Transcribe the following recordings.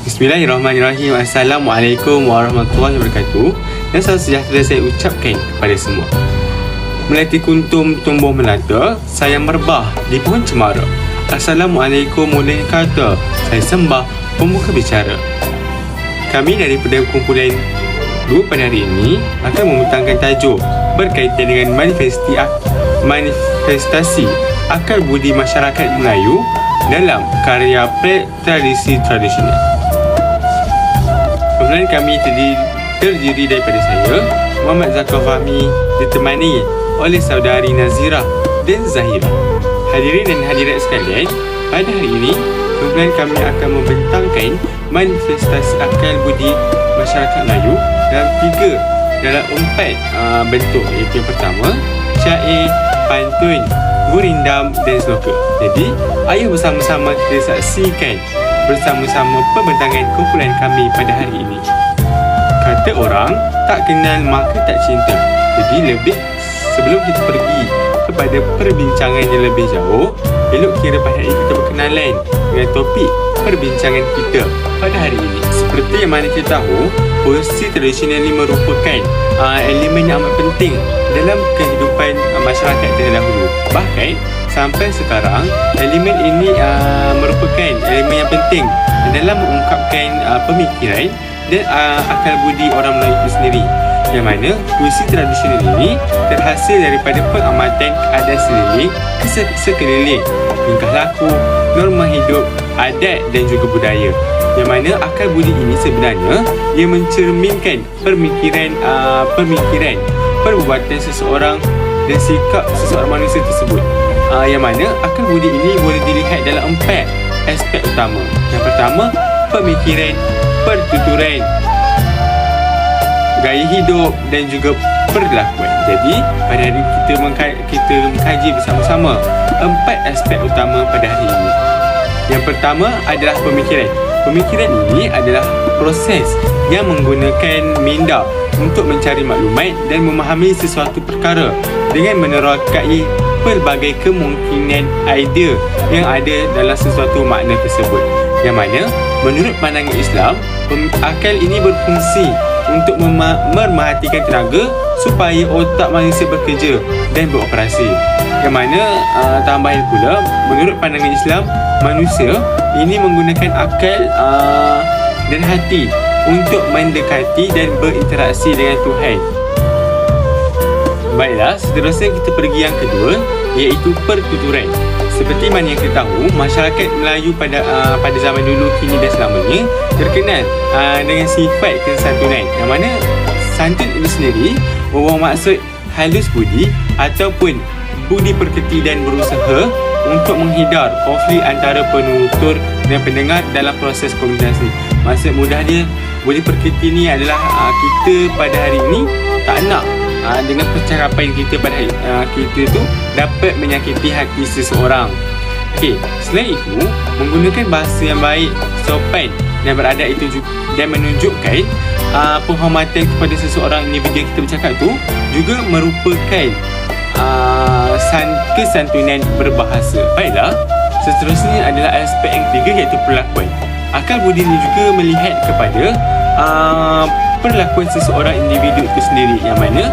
Bismillahirrahmanirrahim. Assalamualaikum warahmatullahi wabarakatuh. Dan salam sejahtera saya ucapkan kepada semua. Melati kuntum tumbuh melata, saya merbah di pohon cemara. Assalamualaikum mulanya kata, saya sembah pembuka bicara. Kami daripada kumpulan 2 pada hari ini akan membentangkan tajuk berkaitan dengan manifestasi akal budi masyarakat Melayu dalam karya tradisi tradisional. Kumpulan kami terdiri daripada saya, Muhammad Zakar Fahmi, ditemani oleh saudari Nazirah dan Zahira. Hadirin dan hadirat sekalian, pada hari ini kumpulan kami akan membentangkan manifestasi akal budi masyarakat Melayu dalam 4 bentuk, iaitu yang pertama syair, pantun, gurindam dan sloka. Jadi, ayo bersama-sama kita saksikan bersama-sama pembentangan kumpulan kami pada hari ini. Kata orang, tak kenal maka tak cinta. Jadi sebelum kita pergi kepada perbincangan yang lebih jauh, elok kira pada hari ini kita berkenalan dengan topik perbincangan kita pada hari ini. Seperti yang mana kita tahu, posisi tradisional ini merupakan elemen yang amat penting dalam kehidupan masyarakat terdahulu. Bahkan sampai sekarang, elemen ini merupakan elemen yang penting dalam mengungkapkan pemikiran dan akal budi orang Melayu itu sendiri. Yang mana puisi tradisional ini terhasil daripada pengamatan keadaan sekeliling, tingkah laku, norma hidup, adat dan juga budaya. Yang mana akal budi ini sebenarnya ia mencerminkan pemikiran, perbuatan seseorang dan sikap seseorang manusia tersebut. Yang mana akal budi ini boleh dilihat dalam 4 aspek utama. Yang pertama, pemikiran, pertuturan, gaya hidup dan juga perlakuan. Jadi pada hari ini kita mengkaji bersama-sama 4 aspek utama pada hari ini. Yang pertama adalah pemikiran. Pemikiran ini adalah proses yang menggunakan minda untuk mencari maklumat dan memahami sesuatu perkara dengan menerokai pelbagai kemungkinan idea yang ada dalam sesuatu makna tersebut. Yang mana menurut pandangan Islam, akal ini berfungsi untuk memerhatikan tenaga supaya otak manusia bekerja dan beroperasi. Yang mana tambahan pula, menurut pandangan Islam, manusia ini menggunakan akal dan hati untuk mendekati dan berinteraksi dengan Tuhan. Baiklah, seterusnya kita pergi yang kedua, iaitu pertuturan. Seperti mana yang kita tahu, masyarakat Melayu pada zaman dulu, kini dan selamanya terkenal dengan sifat kesantunan. Yang mana santun ini sendiri membawa maksud halus budi ataupun budi perketi dan berusaha untuk menghindar konflik antara penutur dan pendengar dalam proses komunikasi. Maksud mudah dia, budi perketi ni adalah kita pada hari ini tak nak dengan percakapan kita pada kita tu dapat menyakiti hati seseorang. Okey, selain itu, menggunakan bahasa yang baik, sopan dan beradab itu dan menunjukkan penghormatan kepada seseorang individu yang kita bercakap tu juga merupakan kesantunan berbahasa. Baiklah, seterusnya adalah aspek yang ketiga, iaitu perlakuan. Akal budi ini juga melihat kepada perlakuan seseorang individu itu sendiri, yang mana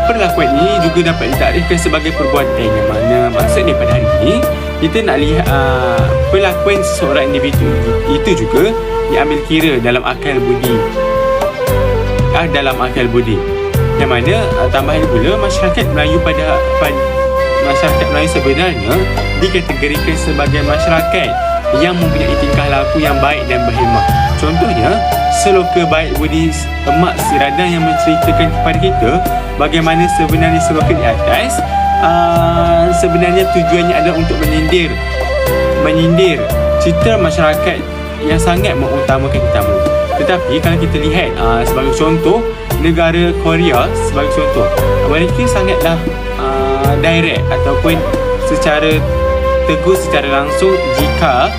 perlakuan ini juga dapat ditakdirkan sebagai perbuatan. Yang mana maksudnya pada hari ini kita nak lihat perlakuan seseorang individu itu juga diambil kira dalam akal budi. Yang mana tambahan pula, masyarakat Melayu masyarakat Melayu sebenarnya dikategorikan sebagai masyarakat yang mempunyai tingkah laku yang baik dan berhemah. Contohnya, seloka baik budi Emak Siradan yang menceritakan kepada kita bagaimana sebenarnya seloka di atas sebenarnya tujuannya adalah untuk menyindir citra masyarakat yang sangat mengutamakan tetamu. Tetapi kalau kita lihat sebagai contoh, negara Korea sebagai contoh, mereka sangatlah direct ataupun secara tegur secara langsung jika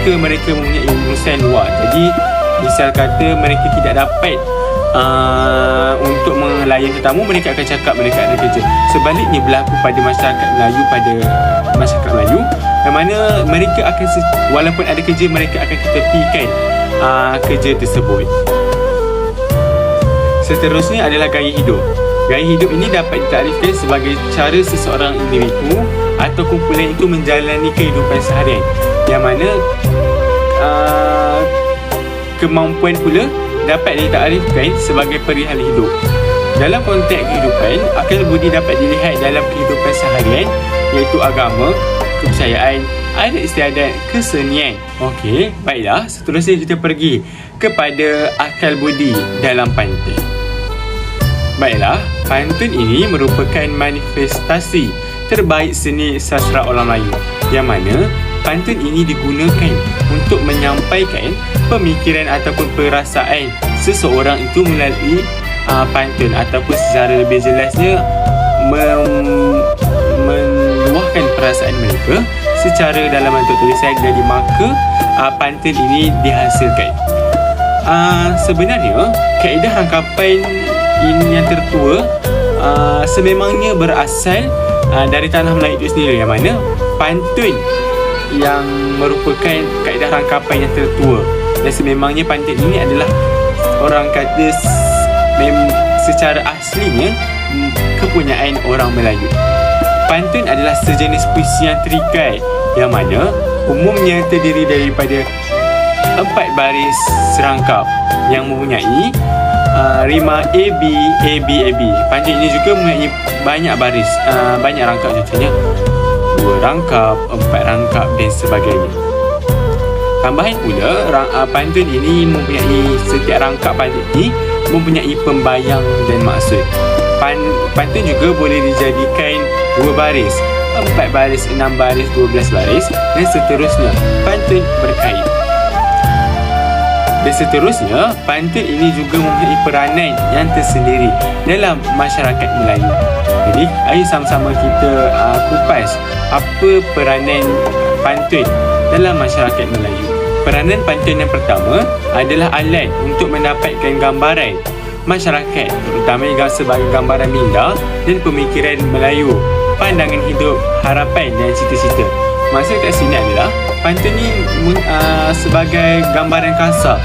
mereka mempunyai urusan luar. Jadi misal kata mereka tidak dapat untuk melayan tetamu, mereka akan cakap mereka ada kerja. Sebaliknya berlaku pada masyarakat Melayu, yang mana mereka akan walaupun ada kerja, mereka akan ketepikan kerja tersebut. Seterusnya adalah gaya hidup. Gaya hidup ini dapat ditarifkan sebagai cara seseorang individu atau kumpulan itu menjalani kehidupan seharian, yang mana kemampuan pula dapat ditarifkan sebagai perihal hidup. Dalam konteks kehidupan, akal budi dapat dilihat dalam kehidupan seharian, iaitu agama, kepercayaan, adat istiadat, kesenian. Okey, baiklah, seterusnya kita pergi kepada akal budi dalam pantun. Baiklah, pantun ini merupakan manifestasi terbaik seni sastra orang Melayu, yang mana pantun ini digunakan untuk menyampaikan pemikiran ataupun perasaan seseorang itu melalui pantun, ataupun secara lebih jelasnya meluahkan perasaan mereka secara dalam bentuk tulisan. Jadi maka pantun ini dihasilkan. Sebenarnya kaedah rangkapan ini yang tertua sememangnya berasal dari tanah Melayu itu sendiri, yang mana pantun yang merupakan kaedah rangkapan yang tertua, dan sememangnya pantun ini adalah orang kata secara aslinya kepunyaan orang Melayu. Pantun adalah sejenis puisi yang terikat, yang mana umumnya terdiri daripada 4 baris serangkap yang mempunyai rima A, B, A, B, A, B. Pantun ini juga mempunyai banyak baris, banyak rangkap, contohnya 2 rangkap, 4 rangkap dan sebagainya. Tambahan pula, pantun ini mempunyai, setiap rangkap pantun ini mempunyai pembayang dan maksud. Pantun juga boleh dijadikan 2 baris, 4 baris, 6 baris, 12 baris dan seterusnya. Pantun berkait. Dan seterusnya, pantun ini juga mempunyai peranan yang tersendiri dalam masyarakat Melayu. Jadi, ayo sama-sama kita kupas apa peranan pantun dalam masyarakat Melayu. Peranan pantun yang pertama adalah alat untuk mendapatkan gambaran masyarakat, terutama sebagai gambaran minda dan pemikiran Melayu, pandangan hidup, harapan dan cita-cita. Maksud kat sini adalah pantun ni sebagai gambaran kasar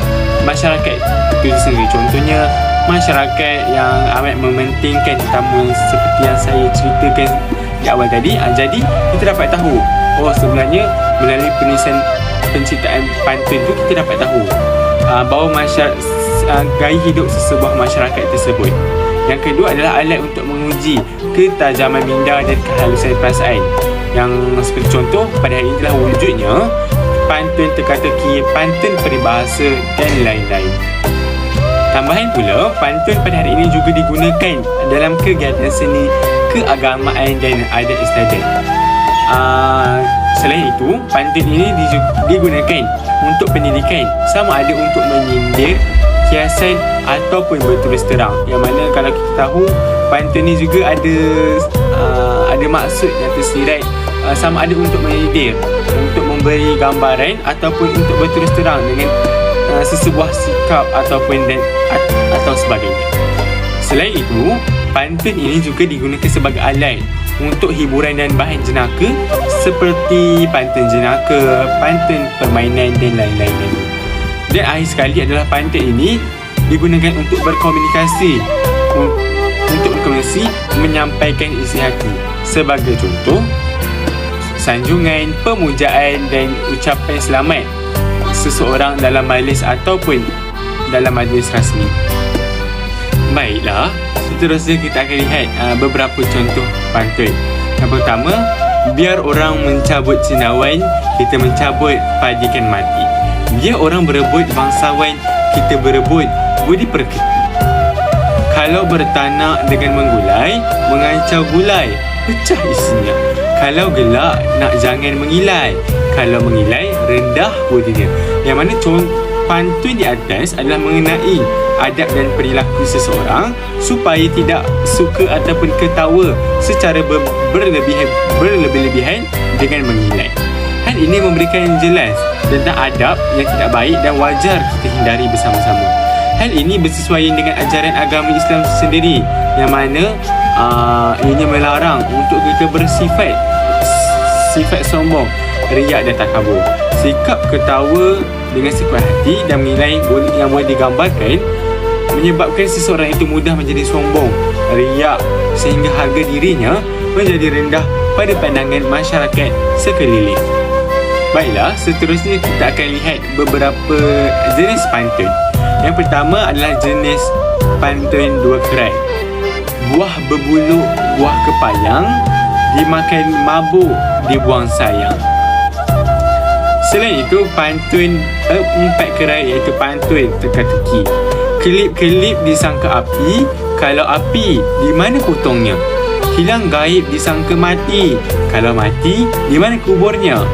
masyarakat itu sendiri. Contohnya, masyarakat yang amat mementingkan tetamu seperti yang saya ceritakan di awal tadi. Jadi kita dapat tahu, sebenarnya melalui penulisan penciptaan pantun itu kita dapat tahu bahawa gaya hidup sesebuah masyarakat tersebut. Yang kedua adalah alat untuk menguji ketajaman minda dan kehalusan perasaan. Yang seperti contoh pada hari ini adalah wujudnya pantun teka-teki, pantun peribahasa dan lain-lain. Tambahan pula, pantun pada hari ini juga digunakan dalam kegiatan seni keagamaan dan adat istiadat. Selain itu, pantun ini digunakan untuk pendidikan, sama ada untuk menyindir, kiasan ataupun bertulis terang. Yang mana kalau kita tahu, pantun ini juga ada maksud yang tersirat, sama ada untuk menyindir, untuk memberi gambaran ataupun untuk bertulis terang dengan sesebuah sikap ataupun atau sebagainya. Selain itu, pantun ini juga digunakan sebagai alat untuk hiburan dan bahan jenaka seperti pantun jenaka, pantun permainan dan lain-lain. Dan akhir sekali adalah pantun ini digunakan untuk berkomunikasi, menyampaikan isi hati. Sebagai contoh, sanjungan, pemujaan dan ucapan selamat seseorang dalam majlis ataupun dalam majlis rasmi. Baiklah, seterusnya kita akan lihat beberapa contoh pantun. Yang pertama, biar orang mencabut cendawan, kita mencabut padikan mati. Biar orang berebut bangsawan, kita berebut budi perketi. Kalau bertanak dengan menggulai, mengancau gulai, pecah isinya. Kalau gelak, nak jangan mengilai. Kalau mengilai, rendah budinya. Yang mana pantun di atas adalah mengenai adab dan perilaku seseorang supaya tidak suka ataupun ketawa secara berlebih-lebihan dengan mengilai. Hal ini memberikan jelas tentang adab yang tidak baik dan wajar kita hindari bersama-sama. Hal ini bersesuaian dengan ajaran agama Islam sendiri, yang mana ianya melarang untuk kita bersifat sombong riak dan takabur. Sikap ketawa dengan sekuat hati dan menilai yang boleh digambarkan menyebabkan seseorang itu mudah menjadi sombong, riak sehingga harga dirinya menjadi rendah pada pandangan masyarakat sekeliling. Baiklah, seterusnya kita akan lihat beberapa jenis pantun. Yang pertama adalah jenis pantun dua kerat. Buah berbulu, buah kepayang, dimakan mabuk, dibuang sayang. Selain itu, pantun empat kerat iaitu pantun teka-teki. Kelip-kelip disangka api, kalau api, di mana potongnya? Hilang gaib disangka mati, kalau mati, di mana kuburnya?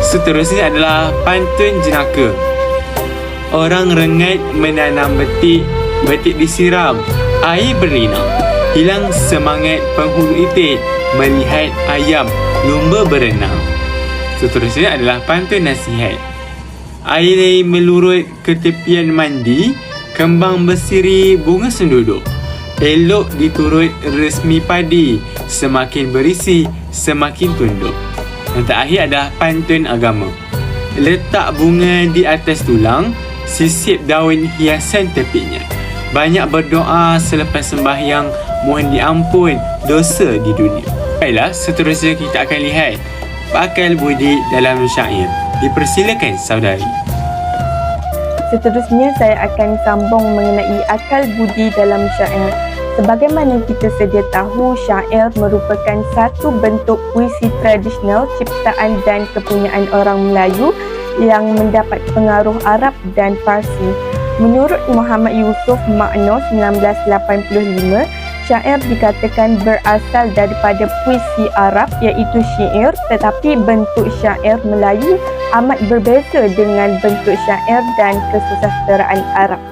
Seterusnya adalah pantun jenaka. Orang rengat menanam betik, betik disiram, air berlinang. Hilang semangat penghulu itik melihat ayam lumba berenang. Seterusnya adalah pantun nasihat. Air melurut ke tepian mandi, kembang bersiri bunga senduduk. Elok diturut resmi padi, semakin berisi semakin tunduk. Yang terakhir adalah pantun agama. Letak bunga di atas tulang, sisip daun hiasan tepinya. Banyak berdoa selepas sembahyang, mohon diampun dosa di dunia. Baiklah, seterusnya kita akan lihat akal budi dalam syair. Dipersilakan saudari. Seterusnya saya akan sambung mengenai akal budi dalam syair. Sebagaimana kita sedia tahu, syair merupakan satu bentuk puisi tradisional ciptaan dan kepunyaan orang Melayu yang mendapat pengaruh Arab dan Parsi. Menurut Muhammad Yusuf Makno 1985, syair dikatakan berasal daripada puisi Arab iaitu syair, tetapi bentuk syair Melayu amat berbeza dengan bentuk syair dan kesusasteraan Arab.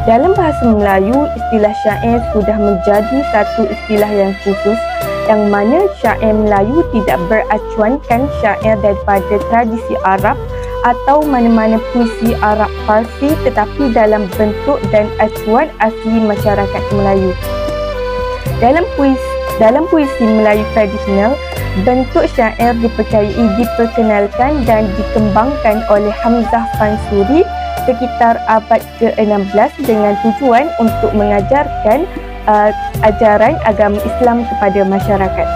Dalam bahasa Melayu, istilah syair sudah menjadi satu istilah yang khusus yang mana syair Melayu tidak beracuankan syair daripada tradisi Arab atau mana-mana puisi Arab Parsi, tetapi dalam bentuk dan acuan asli masyarakat Melayu. Dalam puisi Melayu tradisional, bentuk syair dipercayai diperkenalkan dan dikembangkan oleh Hamzah Fansuri sekitar abad ke-16 dengan tujuan untuk mengajarkan ajaran agama Islam kepada masyarakat.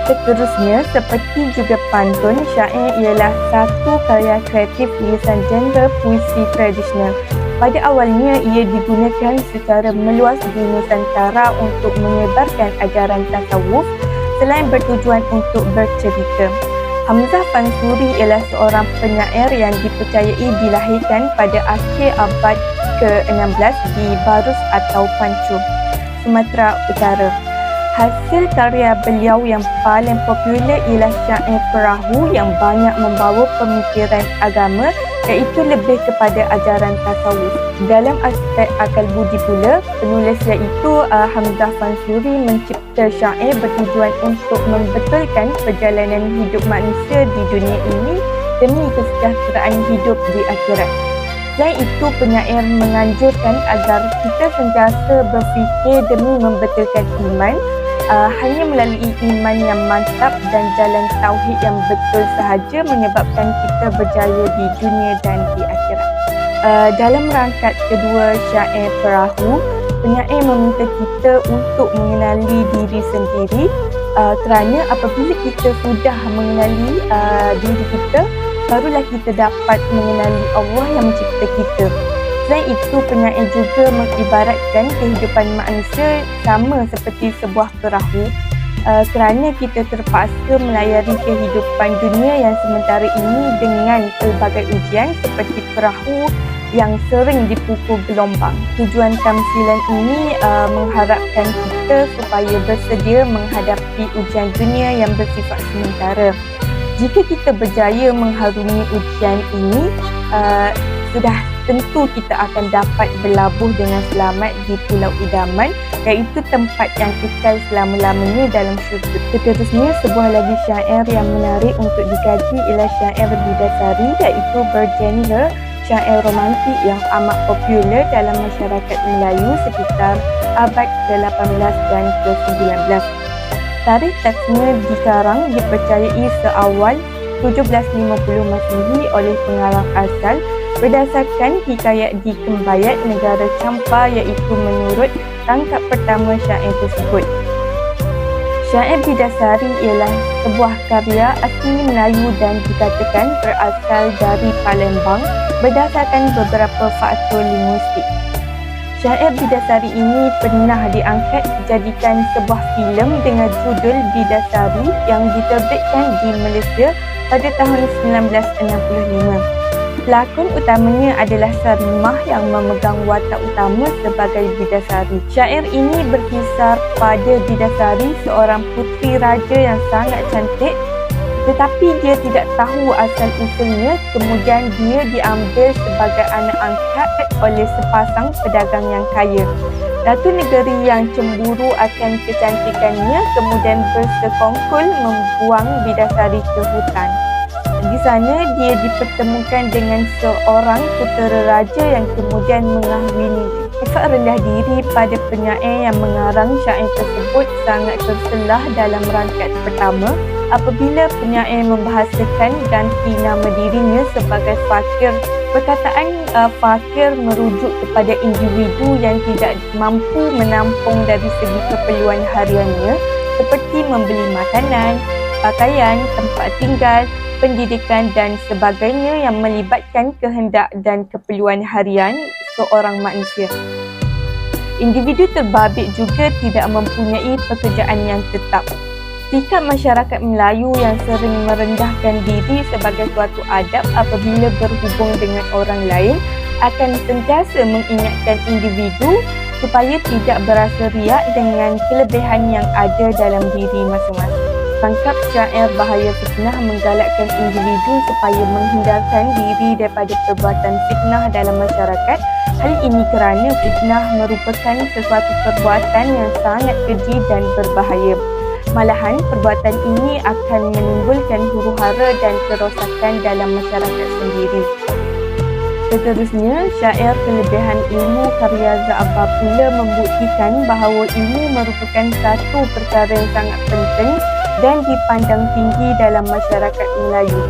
Seterusnya, seperti juga pantun, syair ialah satu karya kreatif lisan genre puisi tradisional. Pada awalnya, ia digunakan secara meluas di Nusantara untuk menyebarkan ajaran tasawuf selain bertujuan untuk bercerita. Hamzah Fansuri ialah seorang penyair yang dipercayai dilahirkan pada akhir abad ke-16 di Barus atau Pancur, Sumatera Utara. Hasil karya beliau yang paling popular ialah syair perahu yang banyak membawa pemikiran agama iaitu lebih kepada ajaran tasawuf. Dalam aspek akal budi pula, penulis iaitu Hamzah Fansuri mencipta syair bertujuan untuk membetulkan perjalanan hidup manusia di dunia ini demi kesejahteraan hidup di akhirat. Selain itu, penyair menganjurkan agar kita sentiasa berfikir demi membetulkan iman. Hanya melalui iman yang mantap dan jalan tauhid yang betul sahaja menyebabkan kita berjaya di dunia dan di akhirat. Dalam rangkaian kedua syair perahu, penyair meminta kita untuk mengenali diri sendiri kerana apabila kita sudah mengenali diri kita, barulah kita dapat mengenali Allah yang mencipta kita. Selain itu, penyair juga mengibaratkan kehidupan manusia sama seperti sebuah perahu kerana kita terpaksa melayari kehidupan dunia yang sementara ini dengan pelbagai ujian seperti perahu yang sering dipukul gelombang. Tujuan tamsilan ini mengharapkan kita supaya bersedia menghadapi ujian dunia yang bersifat sementara. Jika kita berjaya mengharungi ujian ini, sudah tentu kita akan dapat berlabuh dengan selamat di Pulau Idaman, iaitu tempat yang kekal selama-lamanya dalam syurga. Seterusnya, sebuah lagu syair yang menarik untuk dikaji ialah syair Bidasari, iaitu bergenre syair romantik yang amat popular dalam masyarakat Melayu sekitar abad ke-18 dan ke-19. Tarikh teksnya dikarang dipercayai seawal 1750 Masihi oleh pengarang asal berdasarkan hikayat di Kembayat negara Champa iaitu menurut tangkap pertama syair tersebut. Syair Bidasari ialah sebuah karya asli Melayu dan dikatakan berasal dari Palembang berdasarkan beberapa faktor linguistik. Syair Bidasari ini pernah diangkat dijadikan sebuah filem dengan judul Bidasari yang diterbitkan di Malaysia pada tahun 1965. Pelakon utamanya adalah Sarimah yang memegang watak utama sebagai Bidasari. Syair ini berkisar pada Bidasari, seorang puteri raja yang sangat cantik, tetapi dia tidak tahu asal-usulnya, kemudian dia diambil sebagai anak angkat oleh sepasang pedagang yang kaya. Ratu negeri yang cemburu akan kecantikannya kemudian bersekongkol membuang Bidasari ke hutan. Di sana dia dipertemukan dengan seorang putera raja yang kemudian mengahwini. Sifat rendah diri pada penyair yang mengarang syair tersebut sangat terselah dalam rangkaian pertama apabila penyair membahasakan ganti nama dirinya sebagai fakir. Perkataan fakir merujuk kepada individu yang tidak mampu menampung dari segi keperluan hariannya seperti membeli makanan, pakaian, tempat tinggal, pendidikan dan sebagainya yang melibatkan kehendak dan keperluan harian seorang manusia. Individu terbabit juga tidak mempunyai pekerjaan yang tetap. Sikap masyarakat Melayu yang sering merendahkan diri sebagai suatu adab apabila berhubung dengan orang lain akan sentiasa mengingatkan individu supaya tidak berasa riak dengan kelebihan yang ada dalam diri masing-masing. Tangkap syair Bahaya Fitnah menggalakkan individu supaya menghindarkan diri daripada perbuatan fitnah dalam masyarakat. Hal ini kerana fitnah merupakan sesuatu perbuatan yang sangat keji dan berbahaya. Malahan, perbuatan ini akan menimbulkan huru-hara dan kerosakan dalam masyarakat sendiri. Seterusnya, syair Kelebihan Ilmu karya Za'aba pula membuktikan bahawa ilmu merupakan satu perkara yang sangat penting dan dipandang tinggi dalam masyarakat Melayu.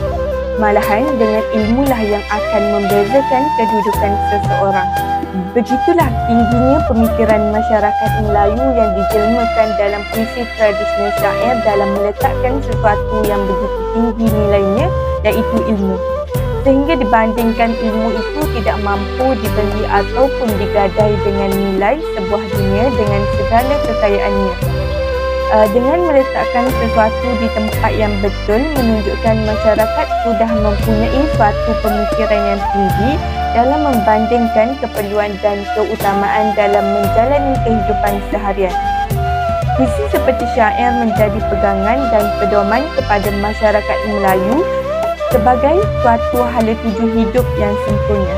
Malahan, dengan ilmulah yang akan membezakan kedudukan seseorang. Begitulah tingginya pemikiran masyarakat Melayu yang dijelmakan dalam puisi tradisional syair dalam meletakkan sesuatu yang begitu tinggi nilainya, iaitu ilmu. Sehingga dibandingkan ilmu itu tidak mampu dibeli ataupun digadai dengan nilai sebuah dunia dengan segala kekayaannya. Dengan meletakkan sesuatu di tempat yang betul menunjukkan masyarakat sudah mempunyai suatu pemikiran yang tinggi dalam membandingkan keperluan dan keutamaan dalam menjalani kehidupan seharian. Puisi seperti syair menjadi pegangan dan pedoman kepada masyarakat Melayu sebagai suatu hala tuju hidup yang sempurna.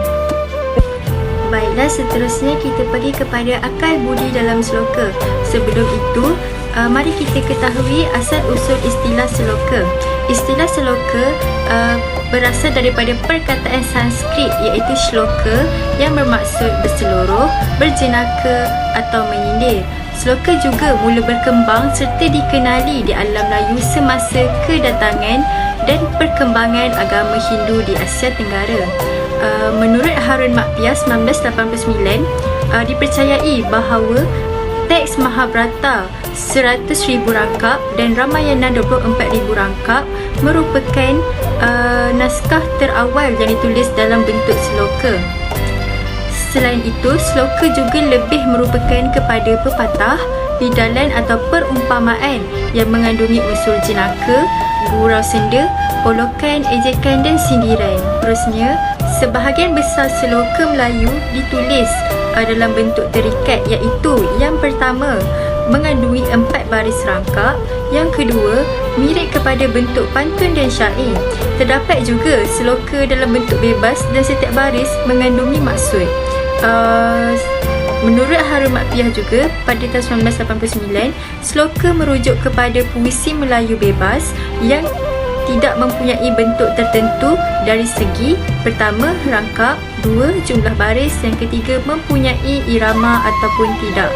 Baiklah, seterusnya kita pergi kepada akal budi dalam seloka. Sebelum itu, mari kita ketahui asal-usul istilah seloka. Istilah seloka berasal daripada perkataan Sanskrit iaitu shloka yang bermaksud berseluruh, berjenaka atau menyindir. Seloka juga mula berkembang serta dikenali di alam Melayu semasa kedatangan dan perkembangan agama Hindu di Asia Tenggara. Menurut Harun Makpias 1989, dipercayai bahawa teks Mahabharata 100,000 rangkap dan Ramayana 24,000 rangkap merupakan naskah terawal yang ditulis dalam bentuk seloka. Selain itu, seloka juga lebih merupakan kepada pepatah, bidalan atau perumpamaan yang mengandungi unsur jenaka, gurau senda, polokan, ejekan dan sindiran. Terusnya, sebahagian besar seloka Melayu ditulis dalam bentuk terikat, iaitu yang pertama mengandungi 4 baris rangkap, yang kedua mirip kepada bentuk pantun dan syair. Terdapat juga seloka dalam bentuk bebas dan setiap baris mengandungi maksud. Menurut Harun Makpiah juga, pada tahun 1989, seloka merujuk kepada puisi Melayu bebas yang tidak mempunyai bentuk tertentu dari segi pertama, rangkap, dua, jumlah baris, yang ketiga, mempunyai irama ataupun tidak.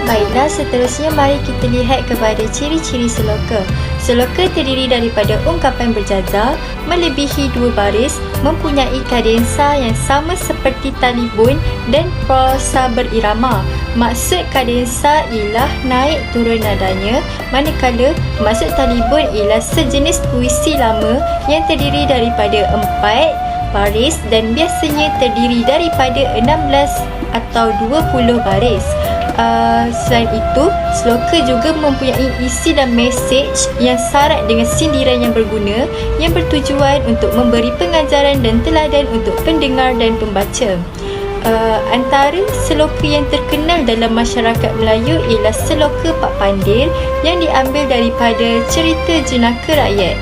Baiklah, seterusnya mari kita lihat kepada ciri-ciri seloka. Seloka terdiri daripada ungkapan berjajar, melebihi 2 baris, mempunyai kadensa yang sama seperti talibun dan prosa berirama. Maksud kadensa ialah naik turun nadanya, manakala maksud talibun ialah sejenis puisi lama yang terdiri daripada 4 baris dan biasanya terdiri daripada 16 atau 20 baris. Selain itu, seloka juga mempunyai isi dan mesej yang syarat dengan sindiran yang berguna yang bertujuan untuk memberi pengajaran dan teladan untuk pendengar dan pembaca. Antara seloka yang terkenal dalam masyarakat Melayu ialah seloka Pak Pandir yang diambil daripada cerita jenaka rakyat.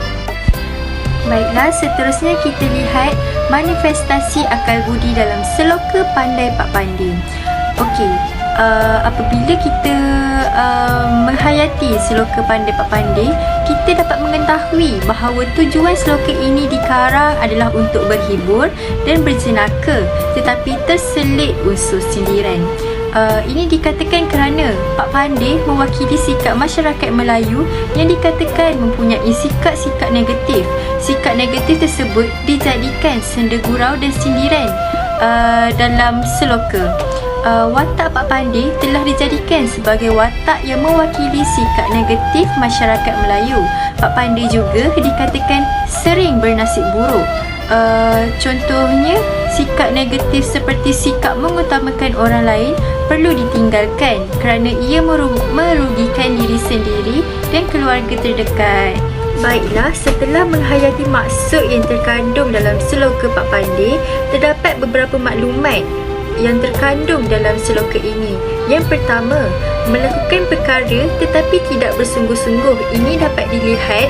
Baiklah, seterusnya kita lihat manifestasi akal budi dalam seloka Pandai Pak Pandir. Okey, apabila kita menghayati seloka Pandai Pak Pandir, kita dapat mengetahui bahawa tujuan seloka ini dikarang adalah untuk berhibur dan berjenaka, tetapi terselit unsur sindiran. Ini dikatakan kerana Pak Pandir mewakili sikap masyarakat Melayu yang dikatakan mempunyai sikap-sikap negatif. Sikap negatif tersebut dijadikan senda gurau dan sindiran dalam seloka. Watak Pak Pandir telah dijadikan sebagai watak yang mewakili sikap negatif masyarakat Melayu. Pak Pandir juga dikatakan sering bernasib buruk. Contohnya, sikap negatif seperti sikap mengutamakan orang lain perlu ditinggalkan kerana ia merugikan diri sendiri dan keluarga terdekat. Baiklah, setelah menghayati maksud yang terkandung dalam seloka Pak Pandir, terdapat beberapa maklumat yang terkandung dalam seloka ini. Yang pertama, melakukan perkara tetapi tidak bersungguh-sungguh. Ini dapat dilihat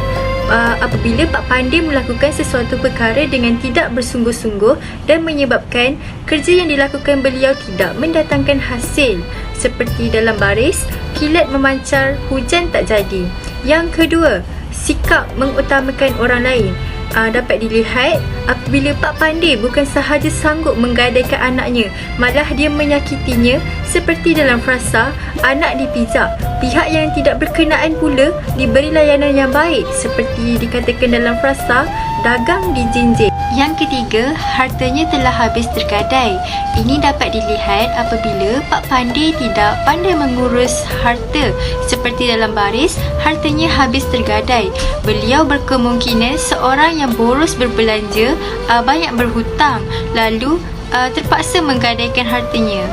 apabila Pak Pandir melakukan sesuatu perkara dengan tidak bersungguh-sungguh dan menyebabkan kerja yang dilakukan beliau tidak mendatangkan hasil. Seperti dalam baris, kilat memancar, hujan tak jadi. Yang kedua, sikap mengutamakan orang lain. Dapat dilihat apabila Pak Pandir bukan sahaja sanggup menggadaikan anaknya, malah dia menyakitinya. Seperti dalam frasa, anak dipijak, pihak yang tidak berkenaan pula diberi layanan yang baik. Seperti dikatakan dalam frasa, dagang dijinjing. Yang ketiga, hartanya telah habis tergadai. Ini dapat dilihat apabila Pak Pandir tidak pandai mengurus harta. Seperti dalam baris, hartanya habis tergadai. Beliau berkemungkinan seorang yang boros berbelanja, banyak berhutang, lalu terpaksa menggadaikan hartanya.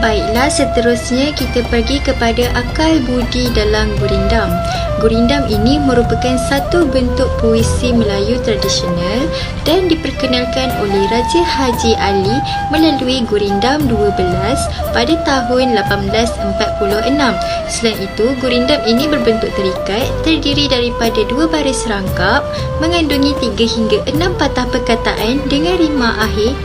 Baiklah, seterusnya kita pergi kepada akal budi dalam gurindam. Gurindam ini merupakan satu bentuk puisi Melayu tradisional dan diperkenalkan oleh Raja Haji Ali melalui Gurindam 12 pada tahun 1846. Selain itu, gurindam ini berbentuk terikat, terdiri daripada 2 baris rangkap, mengandungi 3 hingga 6 patah perkataan dengan rima akhir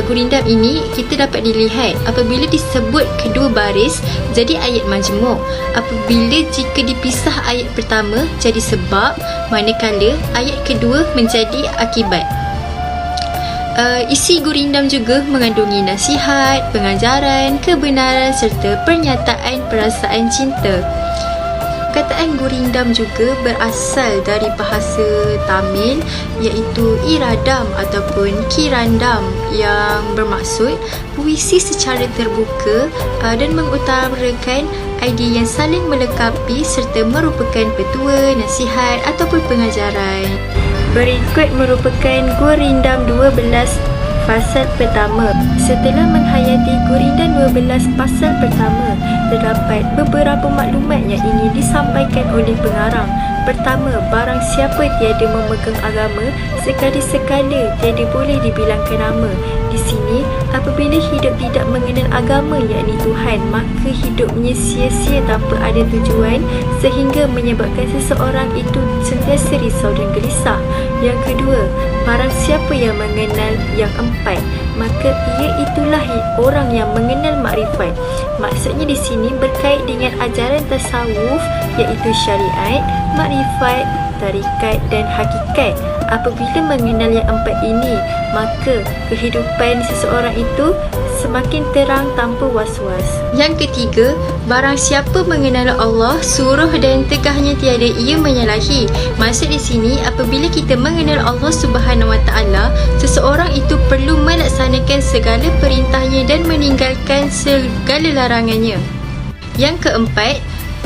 gurindam ini kita dapat dilihat apabila disebut kedua baris jadi ayat majmuk, apabila jika dipisah ayat pertama jadi sebab, manakala ayat kedua menjadi akibat. Isi gurindam juga mengandungi nasihat, pengajaran, kebenaran serta pernyataan perasaan cinta. Perkataan gurindam juga berasal dari bahasa Tamil iaitu iradam ataupun kirandam yang bermaksud puisi secara terbuka dan mengutarakan idea yang saling melengkapi serta merupakan petua, nasihat ataupun pengajaran. Berikut merupakan Gurindam 12 Fasal pertama. Setelah menghayati Gurindam 12 pasal pertama, terdapat beberapa maklumat yang ingin disampaikan oleh pengarang. Pertama, barang siapa tiada memegang agama, sekali-sekala tiada boleh dibilangkan nama. Di sini, apabila hidup tidak mengenal agama yakni Tuhan, maka hidupnya sia-sia tanpa ada tujuan sehingga menyebabkan seseorang itu sentiasa risau dan gelisah. Yang kedua, barang siapa yang mengenal yang empat, maka ia itulah orang yang mengenal makrifat. Maksudnya di sini berkait dengan ajaran tasawuf iaitu syariat, makrifat, tarikat dan hakikat. Apabila mengenal yang empat ini, maka kehidupan seseorang itu semakin terang tanpa was-was. Yang ketiga, barang siapa mengenal Allah, suruh dan tegahnya tiada ia menyalahi. Maksud di sini, apabila kita mengenal Allah Subhanahu Wa Taala, seseorang itu perlu melaksanakan segala perintahnya dan meninggalkan segala larangannya. Yang keempat,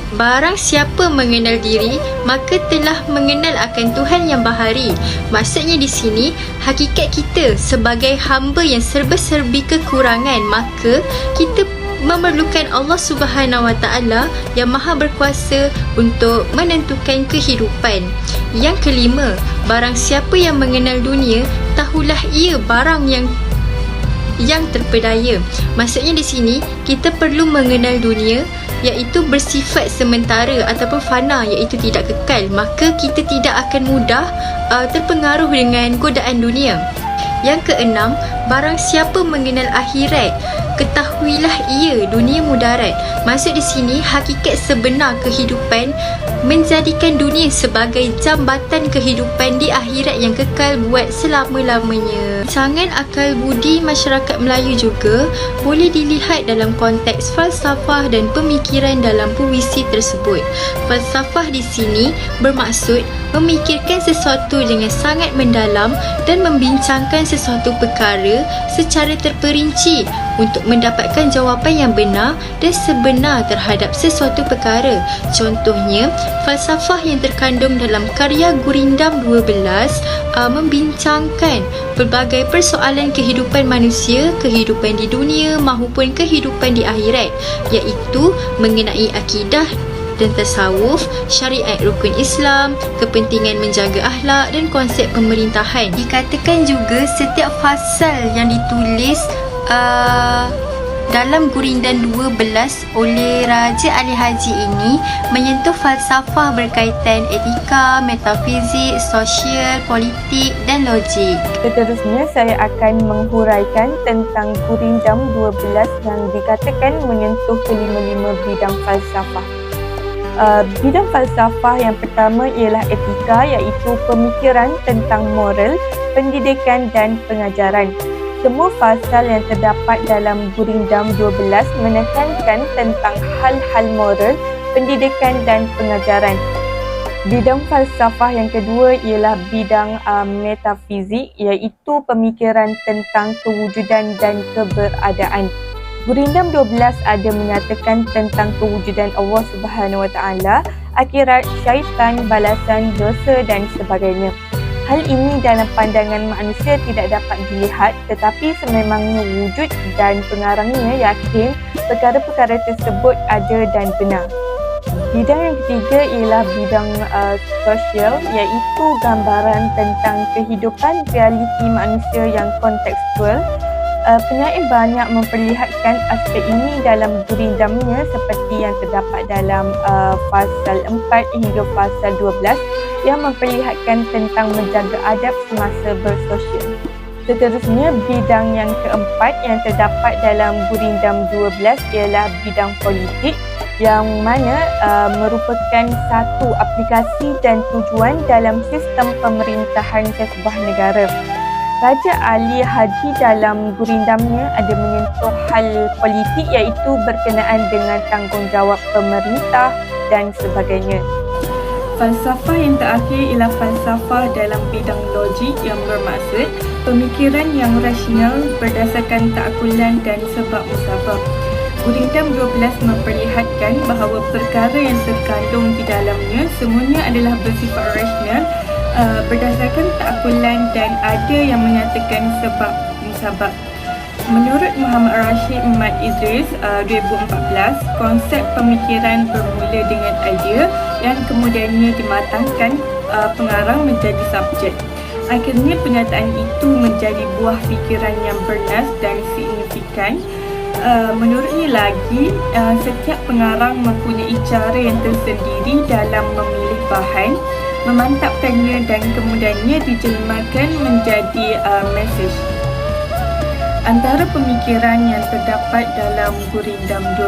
barang siapa mengenal diri, maka telah mengenal akan Tuhan yang bahari. Maksudnya di sini, hakikat kita sebagai hamba yang serba-serbi kekurangan, maka kita memerlukan Allah Subhanahu Wa Taala yang maha berkuasa untuk menentukan kehidupan. Yang kelima, barang siapa yang mengenal dunia, tahulah ia barang yang terpedaya. Maksudnya di sini, kita perlu mengenal dunia, iaitu bersifat sementara ataupun fana, iaitu tidak kekal. Maka kita tidak akan mudah terpengaruh dengan godaan dunia. Yang keenam, barang siapa mengenal akhirat, ketahuilah ia dunia mudarat. Maksud di sini, hakikat sebenar kehidupan menjadikan dunia sebagai jambatan kehidupan di akhirat yang kekal buat selama-lamanya. Rancangan akal budi masyarakat Melayu juga boleh dilihat dalam konteks falsafah dan pemikiran dalam puisi tersebut. Falsafah di sini bermaksud memikirkan sesuatu dengan sangat mendalam dan membincangkan sesuatu perkara secara terperinci untuk mendapatkan jawapan yang benar dan sebenar terhadap sesuatu perkara. Contohnya, falsafah yang terkandung dalam karya Gurindam 12 membincangkan pelbagai persoalan kehidupan manusia, kehidupan di dunia maupun kehidupan di akhirat, iaitu mengenai akidah dan tasawuf, syariat rukun Islam, kepentingan menjaga akhlak dan konsep pemerintahan. Dikatakan juga setiap fasal yang ditulis dalam Gurindam 12 oleh Raja Ali Haji ini menyentuh falsafah berkaitan etika, metafizik, sosial, politik dan logik. Seterusnya, saya akan menghuraikan tentang Gurindam 12 yang dikatakan menyentuh kelima-lima bidang falsafah. Bidang falsafah yang pertama ialah etika, iaitu pemikiran tentang moral, pendidikan dan pengajaran. Semua fasal yang terdapat dalam Gurindam 12 menekankan tentang hal-hal moral, pendidikan dan pengajaran. Bidang falsafah yang kedua ialah bidang metafizik, iaitu pemikiran tentang kewujudan dan keberadaan. Gurindam 12 ada menyatakan tentang kewujudan Allah Subhanahu Wa Taala, akhirat, syaitan, balasan, dosa dan sebagainya. Hal ini dalam pandangan manusia tidak dapat dilihat, tetapi sememangnya wujud dan pengarangnya yakin perkara-perkara tersebut ada dan benar. Bidang yang ketiga ialah bidang sosial, iaitu gambaran tentang kehidupan realiti manusia yang kontekstual. Penyair banyak memperlihatkan aspek ini dalam gurindamnya seperti yang terdapat dalam fasal 4 hingga fasal 12 yang memperlihatkan tentang menjaga adab semasa bersosial. Seterusnya, bidang yang keempat yang terdapat dalam Gurindam 12 ialah bidang politik, yang mana merupakan satu aplikasi dan tujuan dalam sistem pemerintahan sesebuah negara. Raja Ali Haji dalam gurindamnya ada menyentuh hal politik, iaitu berkenaan dengan tanggungjawab pemerintah dan sebagainya. Falsafah yang terakhir ialah falsafah dalam bidang logik, yang bermaksud pemikiran yang rasional berdasarkan ta'akulan dan sebab musabab. Gurindam 12 memperlihatkan bahawa perkara yang terkandung di dalamnya semuanya adalah bersifat rasional, berdasarkan ta'akulan dan ada yang menyatakan sebab musabab. Menurut Muhammad Rashid Ahmad Idris 2014, konsep pemikiran bermula dengan idea yang kemudiannya dimatangkan pengarang menjadi subjek. Akhirnya penyataan itu menjadi buah fikiran yang bernas dan signifikan. Menurutnya lagi, setiap pengarang mempunyai cara yang tersendiri dalam memilih bahan, memantapkannya dan kemudiannya dijelmakan menjadi mesej. Antara pemikiran yang terdapat dalam Gurindam 12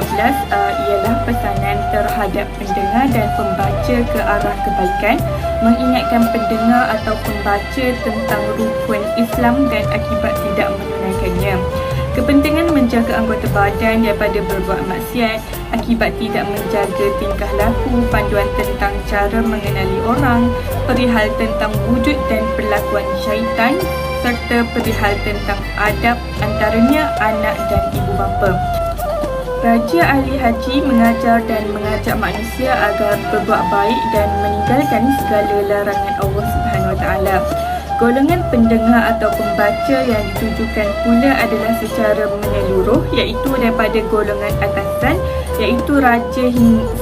ialah pesanan terhadap pendengar dan pembaca ke arah kebaikan, mengingatkan pendengar atau pembaca tentang rukun Islam dan akibat tidak menunaikannya. Kepentingan menjaga anggota badan daripada berbuat maksiat akibat tidak menjaga tingkah laku, panduan tentang cara mengenali orang, perihal tentang wujud dan perlakuan syaitan, serta perihal tentang adab antaranya anak dan ibu bapa. Raja Ahli Haji mengajar dan mengajak manusia agar berbuat baik dan meninggalkan segala larangan Allah Subhanahu Wa Taala. Golongan pendengar atau pembaca yang ditujukan pula adalah secara menyeluruh, iaitu daripada golongan atasan, iaitu raja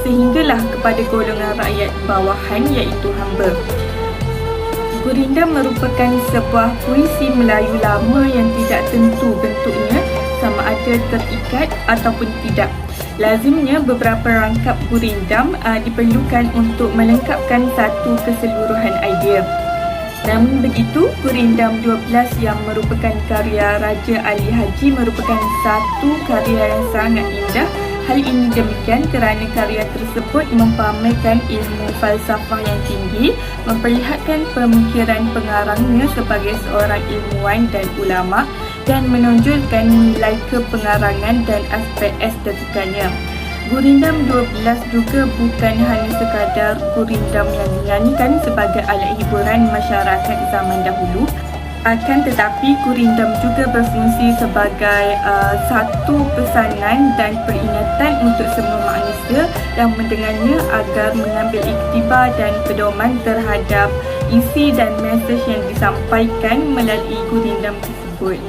sehinggalah kepada golongan rakyat bawahan, iaitu hamba. Gurindam merupakan sebuah puisi Melayu lama yang tidak tentu bentuknya, sama ada terikat ataupun tidak. Lazimnya beberapa rangkap gurindam diperlukan untuk melengkapkan satu keseluruhan idea. Namun begitu, Gurindam 12 yang merupakan karya Raja Ahli Haji merupakan satu karya yang sangat indah. Hal ini demikian kerana karya tersebut mempamerkan ilmu falsafah yang tinggi, memperlihatkan pemikiran pengarangnya sebagai seorang ilmuwan dan ulama, dan menonjolkan nilai kepengarangan dan aspek estetikanya. Gurindam 12 juga bukan hanya sekadar gurindam yang dinyanyikan sebagai alat hiburan masyarakat zaman dahulu, akan tetapi gurindam juga berfungsi sebagai satu pesanan dan peringatan untuk semua manusia yang mendengarnya agar mengambil iktibar dan pedoman terhadap isi dan mesej yang disampaikan melalui gurindam tersebut.